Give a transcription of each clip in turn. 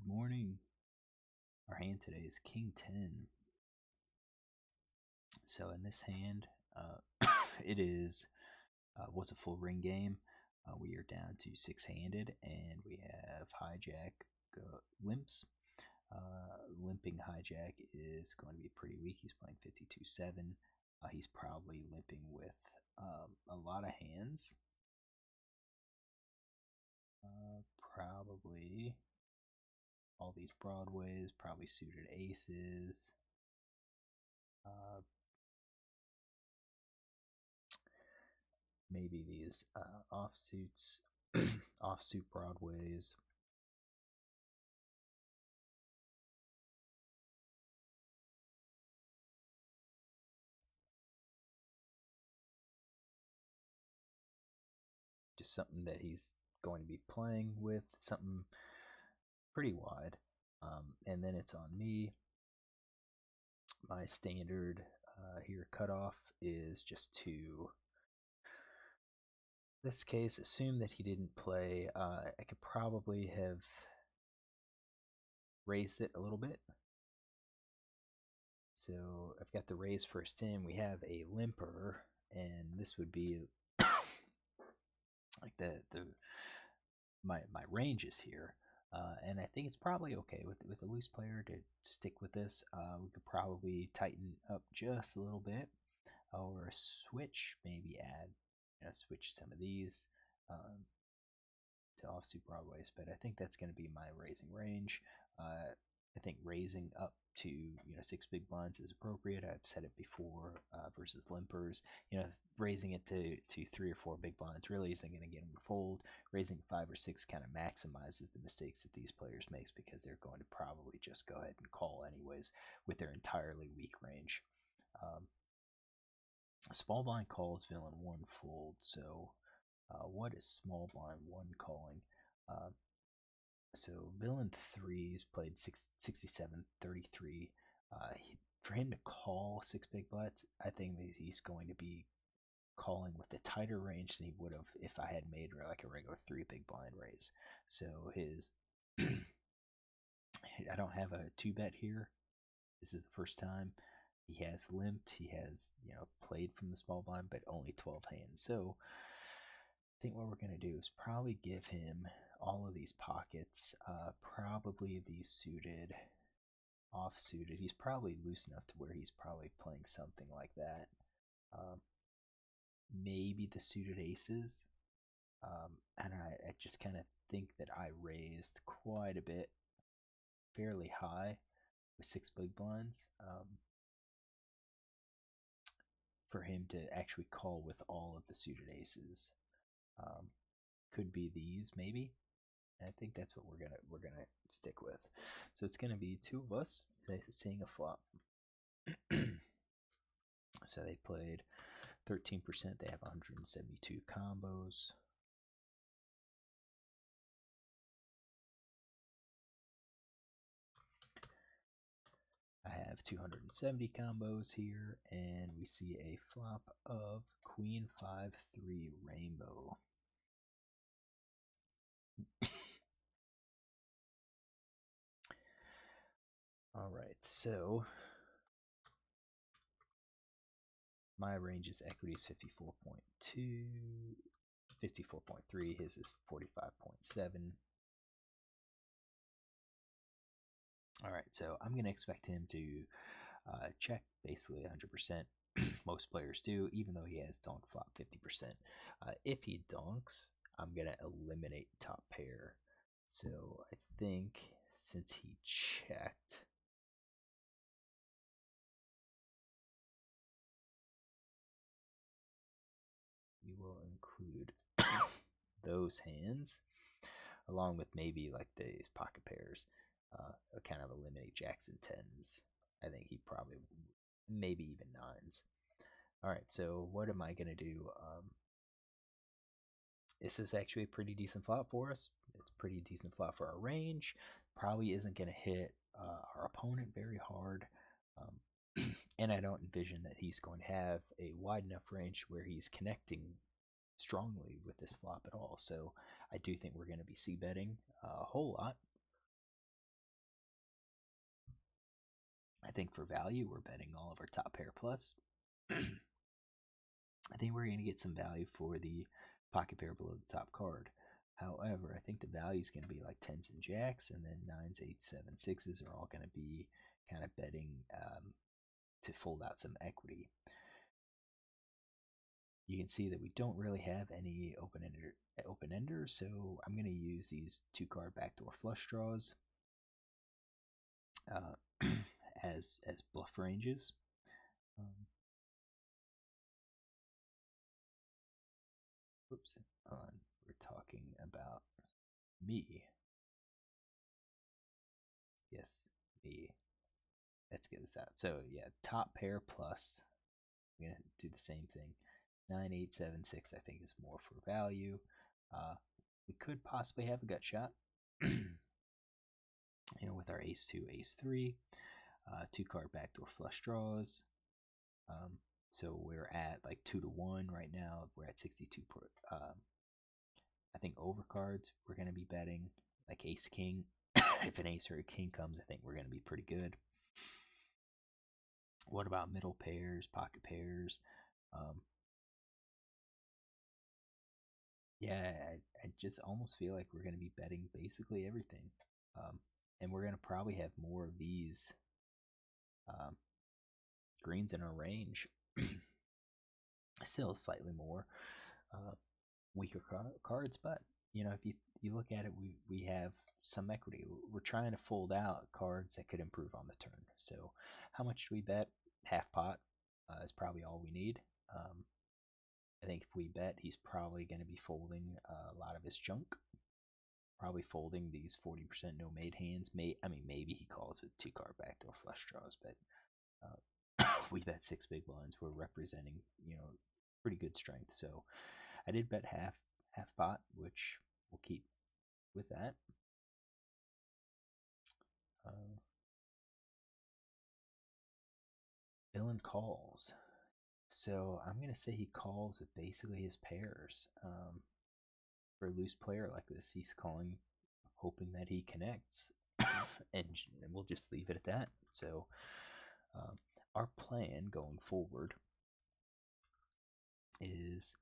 Good morning. Our hand today is King 10. So in this hand, it is was a full ring game. We are down to six-handed, and we have hijack limps. Limping hijack is going to be pretty weak. He's playing 52-7. He's probably limping with a lot of hands. Probably all these broadways, probably suited aces. Maybe these offsuits, offsuit broadways. Just something that he's going to be playing with, something pretty wide. And then it's on me. My standard here cutoff is just to, this case, assume that he didn't play. I could probably have raised it a little bit. So I've got the raise first in. We have a limper, and this would be like my ranges here. And I think it's probably okay with a loose player to stick with this. We could probably tighten up just a little bit, or switch, maybe add, switch some of these to offsuit broadways. But I think that's going to be my raising range. I think raising up to six big blinds is appropriate. I've said it before versus limpers. Raising it to three or four big blinds really isn't going to get them to fold. Raising five or six kind of maximizes the mistakes that these players make because they're going to probably just go ahead and call anyways with their entirely weak range. Small blind calls villain one fold. So what is small blind one calling? So villain 3's played 67-33. For him to call six big butts, I think he's going to be calling with a tighter range than he would have if I had made like a regular three big blind raise. So his I don't have a two bet here. This is the first time. He has limped. He has played from the small blind, but only 12 hands. So I think what we're going to do is probably give him all of these pockets, probably these suited, off-suited. He's probably loose enough to where he's probably playing something like that. Maybe the suited aces. And I just kind of think that I raised quite a bit, fairly high, with six big blinds. For him to actually call with all of the suited aces. Could be these, maybe. I think that's what we're gonna stick with. So it's gonna be two of us seeing a flop. So they played 13%. They have 172 combos. I have 270 combos here, and we see a flop of Queen 5-3 Rainbow. All right, so my range is equities 54.2, 54.3. His is 45.7. All right, so I'm going to expect him to check basically 100%. Most players do, even though he has donk flop 50%. If he donks, I'm going to eliminate top pair. So I think since he checked, we will include those hands along with maybe like these pocket pairs. Kind of eliminate jacks and tens. I think he probably, maybe even nines. All right, so what am I going to do? This is actually a pretty decent flop for us. It's a pretty decent flop for our range. Probably isn't going to hit our opponent very hard. And I don't envision that he's going to have a wide enough range where he's connecting strongly with this flop at all. So I do think we're going to be c-betting a whole lot. I think for value, we're betting all of our top pair plus. I think we're going to get some value for the pocket pair below the top card. However, I think the value is going to be like tens and jacks, and then nines, eights, sevens, sixes are all going to be kind of betting to fold out some equity. You can see that we don't really have any open enders, so I'm going to use these 2-card backdoor flush draws as bluff ranges. Oops, we're talking about me. Yes, me. Let's get this out. So yeah, top pair plus. I'm gonna do the same thing. 9, 8, 7, 6. I think is more for value. We could possibly have a gut shot. With our ace 2, ace 3, 2-card backdoor flush draws. So we're at like 2 to 1 right now. We're at 62. I think overcards we're gonna be betting like ace king. If an ace or a king comes, I think we're gonna be pretty good. What about middle pairs, pocket pairs? Yeah, I just almost feel like we're going to be betting basically everything. And we're going to probably have more of these greens in our range. Still slightly more weaker cards, but if you look at it, we have some equity. We're trying to fold out cards that could improve on the turn. So how much do we bet? Half pot is probably all we need. I think if we bet, he's probably going to be folding a lot of his junk. Probably folding these 40% no made hands. Maybe he calls with 2-card backdoor flush draws, but we bet 6 big blinds. We're representing, pretty good strength. So I did bet half pot, which we'll keep with that. Villain calls. So I'm going to say he calls with basically his pairs. For a loose player like this, he's calling, hoping that he connects. and we'll just leave it at that. So our plan going forward is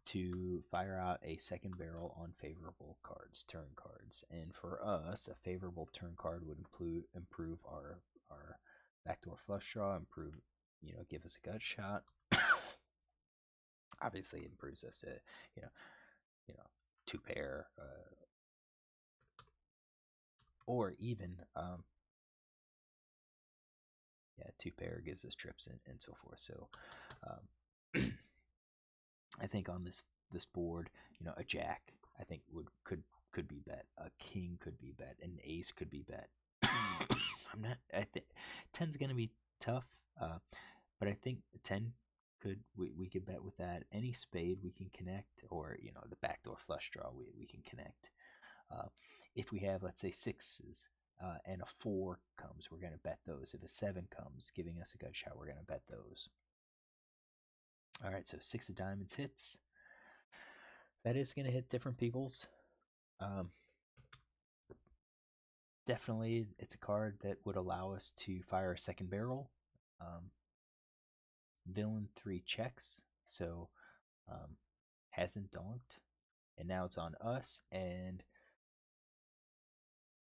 to fire out a second barrel on favorable cards, turn cards. And for us, a favorable turn card would improve our backdoor flush draw, give us a gut shot. Obviously, it improves us to, 2-pair, or even 2-pair gives us trips and so forth. So I think on this board, a jack I think could be bet, a king could be bet, an ace could be bet. I think 10's gonna be tough, but I think 10 we could bet with that. Any spade we can connect, or the backdoor flush draw we can connect. If we have, let's say, sixes and a 4 comes, we're going to bet those. If a 7 comes, giving us a gut shot, we're going to bet those. All right, so 6 of diamonds hits. That is going to hit different people's. Definitely, it's a card that would allow us to fire a second barrel. Villain 3 checks, so hasn't donked, and now it's on us, and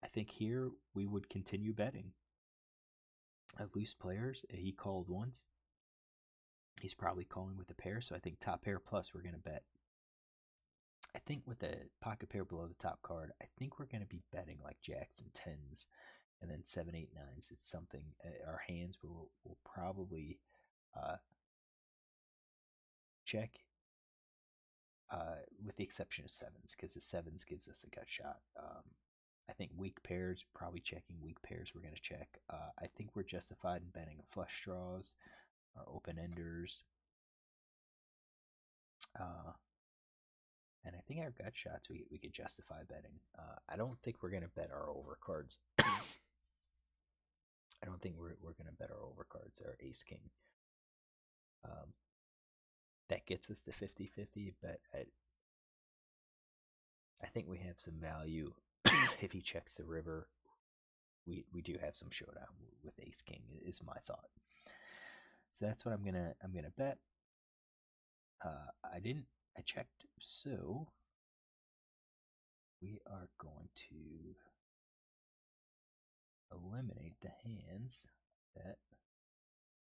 I think here we would continue betting. Loose players, he called once. He's probably calling with a pair, so I think top pair plus we're going to bet. I think with a pocket pair below the top card, I think we're going to be betting like jacks and tens, and then 7, 8, 9s is something. Our hands will probably check, with the exception of 7s, because the 7s gives us a gut shot. I think weak pairs, probably checking. Weak pairs, we're going to check. I think we're justified in betting flush draws, open enders. And I think our gut shots we could justify betting. I don't think we're going to bet our overcards. I don't think we're going to bet our overcards, our ace king. That gets us to 50-50, but I think we have some value if he checks the river we do have some showdown with Ace King is my thought. So that's what I'm gonna bet. I checked, so we are going to eliminate the hands that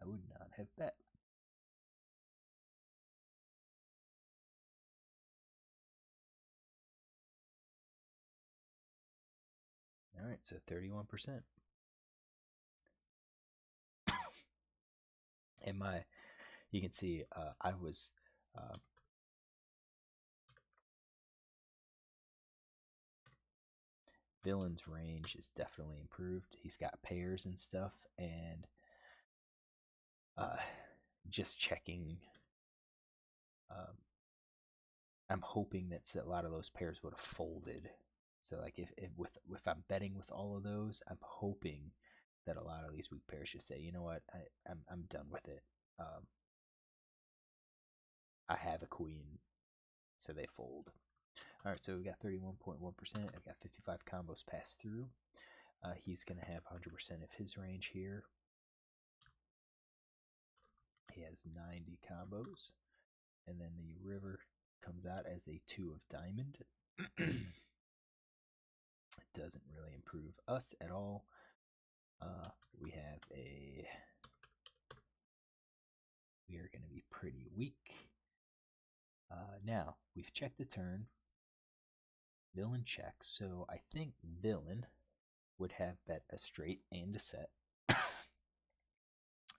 I would not have bet. All right, so 31%. And you can see I was Villain's range is definitely improved. He's got pairs and stuff, and just checking. I'm hoping that a lot of those pairs would have folded. So like if I'm betting with all of those, I'm hoping that a lot of these weak pairs just say, you know what, I'm done with it. I have a queen, so they fold. All right, so we got 31.1%. I've got 55 combos passed through. He's going to have 100% of his range here. He has 90 combos. And then the river comes out as a 2 of diamond. It doesn't really improve us at all. We are going to be pretty weak. Now, we've checked the turn. Villain checks, so I think Villain would have bet a straight and a set.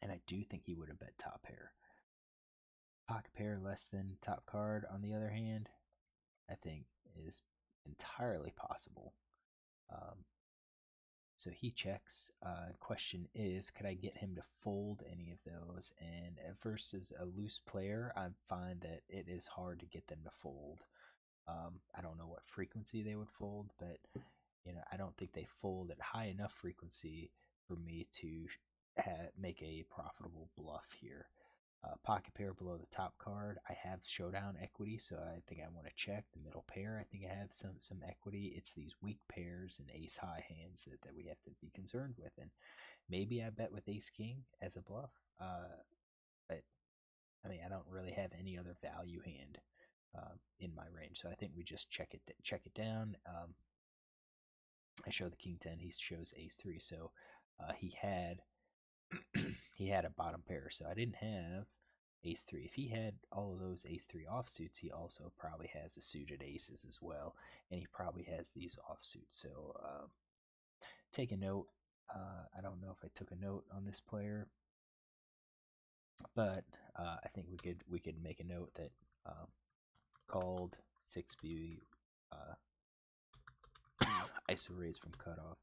And I do think he would have bet top pair. Pocket pair less than top card, on the other hand, I think is entirely possible. So he checks. Question is, could I get him to fold any of those? And versus a loose player, I find that it is hard to get them to fold. I don't know what frequency they would fold, but I don't think they fold at high enough frequency for me to make a profitable bluff here. Pocket pair below the top card, I have showdown equity, so I think I want to check. The middle pair, I think I have some equity. It's these weak pairs and ace high hands that we have to be concerned with, and maybe I bet with ace king as a bluff. But I mean, I don't really have any other value hand in my range, so I think we just check it down. I show the king 10, he shows ace 3, so he had a bottom pair, so I didn't have ace 3. If he had all of those ace 3 offsuits, he also probably has the suited aces as well, and he probably has these offsuits. So take a note. I don't know if I took a note on this player, but I think we could make a note that called 6B ISO raise from cutoff.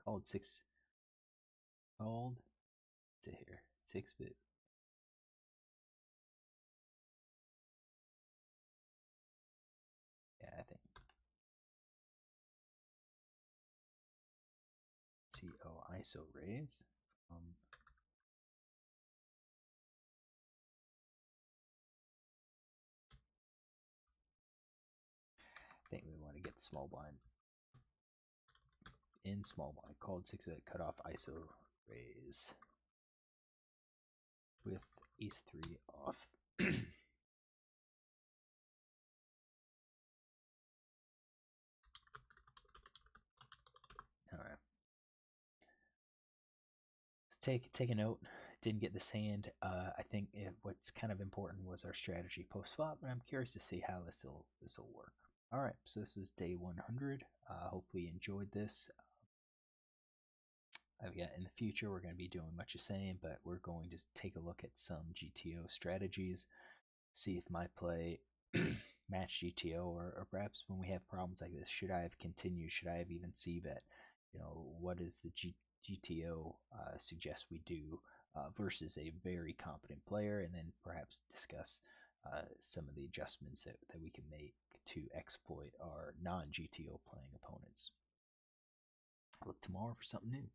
Called to here 6-bit. Yeah, I think CO ISO raise. I think we want to get the small blind in small blind. Called 6-bit cutoff ISO raise with ace 3 off. All right. Take a note. Didn't get this hand. I think what's kind of important was our strategy post flop, but I'm curious to see how this will work. All right, so this was day 100. Hopefully you enjoyed this. Again, in the future, we're going to be doing much the same, but we're going to take a look at some GTO strategies, see if my play match GTO, or perhaps when we have problems like this, should I have continued? Should I have even c-bet? What does the GTO suggest we do versus a very competent player, and then perhaps discuss some of the adjustments that we can make to exploit our non-GTO playing opponents. Look tomorrow for something new.